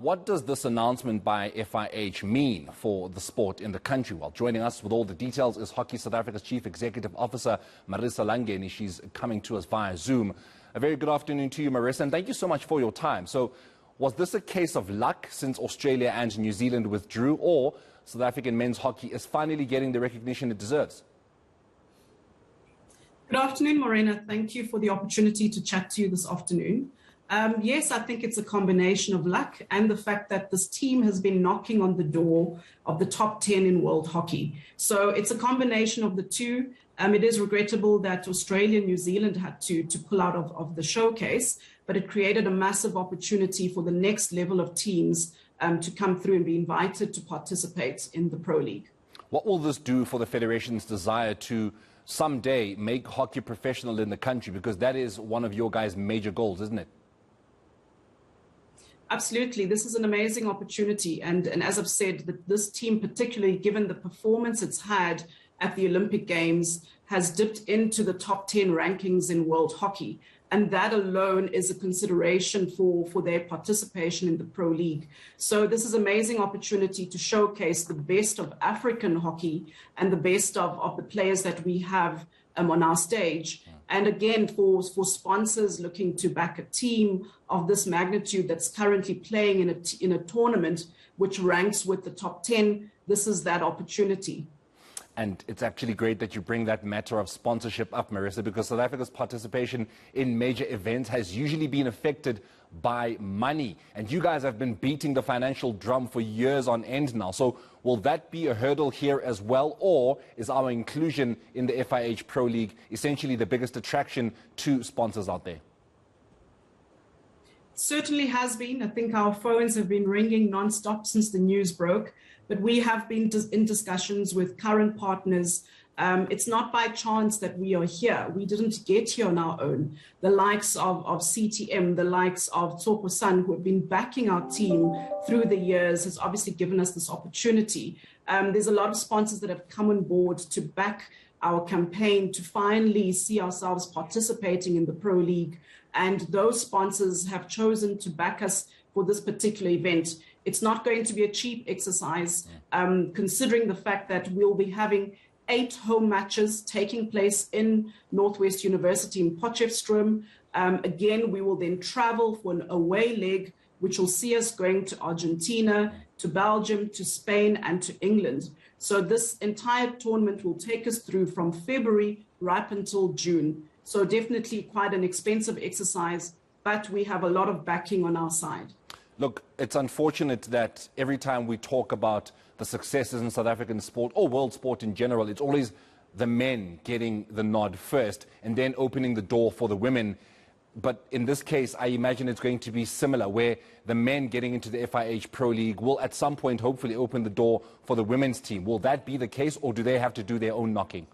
What does this announcement by FIH mean for the sport in the country? Well, joining us with all the details is Hockey South Africa's Chief Executive Officer, Marissa Langeni. She's coming to us via Zoom. A very good afternoon to you, Marissa, and thank you so much for your time. So, was this a case of luck since Australia and New Zealand withdrew, or South African men's hockey is finally getting the recognition it deserves? Good afternoon, Morena. Thank you for the opportunity to chat to you this afternoon. Yes, I think it's a combination of luck and the fact that this team has been knocking on the door of the top 10 in world hockey. So it's a combination of the two. It is regrettable that Australia and New Zealand had to pull out of the showcase, but it created a massive opportunity for the next level of teams to come through and be invited to participate in the Pro League. What will this do for the Federation's desire to someday make hockey professional in the country? Because that is one of your guys' major goals, isn't it? Absolutely. This is an amazing opportunity. And as I've said, this team, particularly given the performance it's had at the Olympic Games, has dipped into the top 10 rankings in world hockey. And that alone is a consideration for their participation in the Pro League. So this is an amazing opportunity to showcase the best of African hockey and the best of the players that we have on our stage. And again, for sponsors looking to back a team of this magnitude that's currently playing in a tournament which ranks with the top 10, this is that opportunity. And it's actually great that you bring that matter of sponsorship up, Marissa, because South Africa's participation in major events has usually been affected by money. And you guys have been beating the financial drum for years on end now. So will that be a hurdle here as well? Or is our inclusion in the FIH Pro League essentially the biggest attraction to sponsors out there? Certainly has been. I think our phones have been ringing nonstop since the news broke. But we have been in discussions with current partners. It's not by chance that we are here. We didn't get here on our own. The likes of CTM, the likes of Tsoko San, who have been backing our team through the years, has obviously given us this opportunity. There's a lot of sponsors that have come on board to back our campaign to finally see ourselves participating in the Pro League. And those sponsors have chosen to back us for this particular event. It's not going to be a cheap exercise, considering the fact that we'll be having 8 home matches taking place in Northwest University in Potchefstroom. Again, we will then travel for an away leg, which will see us going to Argentina, to Belgium, to Spain, and to England. So this entire tournament will take us through from February right until June. So definitely quite an expensive exercise, but we have a lot of backing on our side. Look, it's unfortunate that every time we talk about the successes in South African sport or world sport in general, it's always the men getting the nod first and then opening the door for the women. But in this case, I imagine it's going to be similar, where the men getting into the FIH Pro League will at some point hopefully open the door for the women's team. Will that be the case, or do they have to do their own knocking?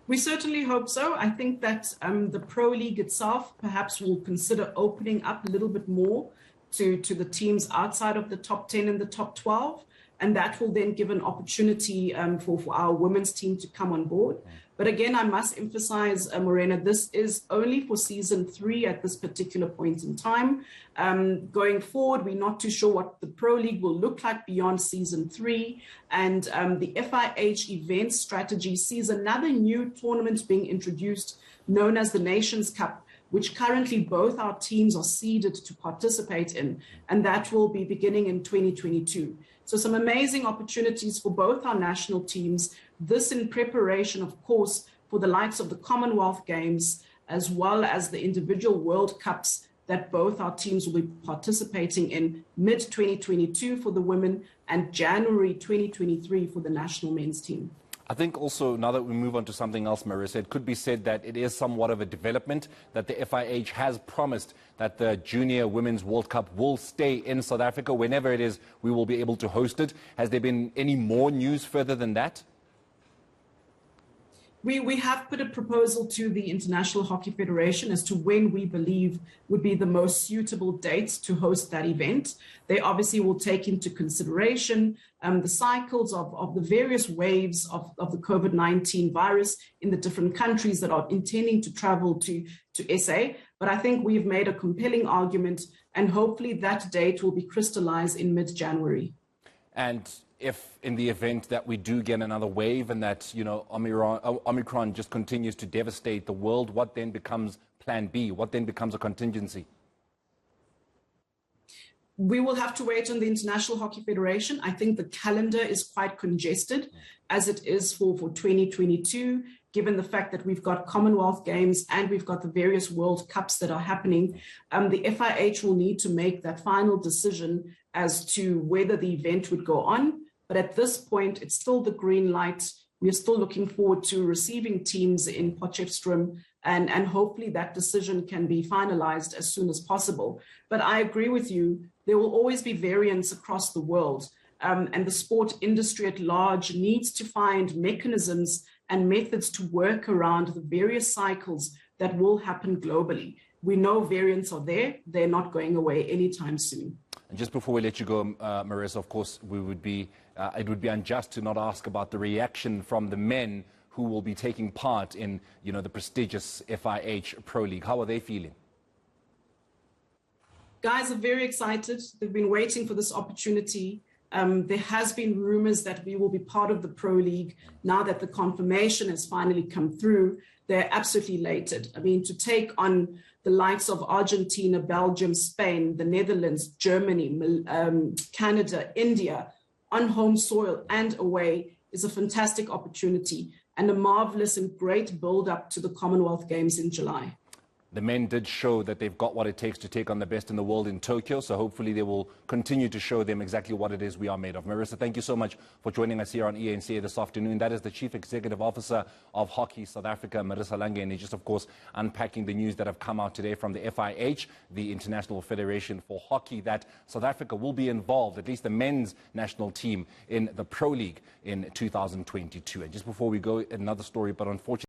We certainly hope so. I think that the Pro League itself perhaps will consider opening up a little bit more to the teams outside of the top 10 and the top 12. And that will then give an opportunity for our women's team to come on board. But again, I must emphasize, Morena, this is only for season 3 at this particular point in time. Going forward, we're not too sure what the Pro League will look like beyond season 3. And the FIH event strategy sees another new tournament being introduced known as the Nations Cup, which currently both our teams are seeded to participate in. And that will be beginning in 2022. So some amazing opportunities for both our national teams, this in preparation, of course, for the likes of the Commonwealth Games, as well as the individual World Cups that both our teams will be participating in mid-2022 for the women and January 2023 for the national men's team. I think also, now that we move on to something else, Marissa, it could be said that it is somewhat of a development that the FIH has promised that the Junior Women's World Cup will stay in South Africa. Whenever it is, we will be able to host it. Has there been any more news further than that? We have put a proposal to the International Hockey Federation as to when we believe would be the most suitable dates to host that event. They obviously will take into consideration the cycles of the various waves of the COVID-19 virus in the different countries that are intending to travel to SA. But I think we've made a compelling argument, and hopefully that date will be crystallized in mid-January. And if in the event that we do get another wave and that, Omicron just continues to devastate the world, what then becomes plan B? What then becomes a contingency? We will have to wait on the International Hockey Federation. I think the calendar is quite congested as it is for 2022, given the fact that we've got Commonwealth Games and we've got the various World Cups that are happening. The FIH will need to make that final decision as to whether the event would go on. But at this point, it's still the green light. We're still looking forward to receiving teams in Potchefstroom, and hopefully that decision can be finalized as soon as possible. But I agree with you, there will always be variants across the world, and the sport industry at large needs to find mechanisms and methods to work around the various cycles that will happen globally. We know variants are there, they're not going away anytime soon. And just before we let you go, Marissa, of course, it would be unjust to not ask about the reaction from the men who will be taking part in, the prestigious FIH Pro League. How are they feeling? Guys are very excited. They've been waiting for this opportunity. There has been rumors that we will be part of the Pro League. Now that the confirmation has finally come through, they're absolutely elated. I mean, to take on the likes of Argentina, Belgium, Spain, the Netherlands, Germany, Canada, India, on home soil and away is a fantastic opportunity and a marvelous and great build-up to the Commonwealth Games in July. The men did show that they've got what it takes to take on the best in the world in Tokyo, so hopefully they will continue to show them exactly what it is we are made of. Marissa, thank you so much for joining us here on eNCA this afternoon. That is the Chief Executive Officer of Hockey South Africa, Marissa Langeni, just, of course, unpacking the news that have come out today from the FIH, the International Federation for Hockey, that South Africa will be involved, at least the men's national team, in the Pro League in 2022. And just before we go, another story, but unfortunately,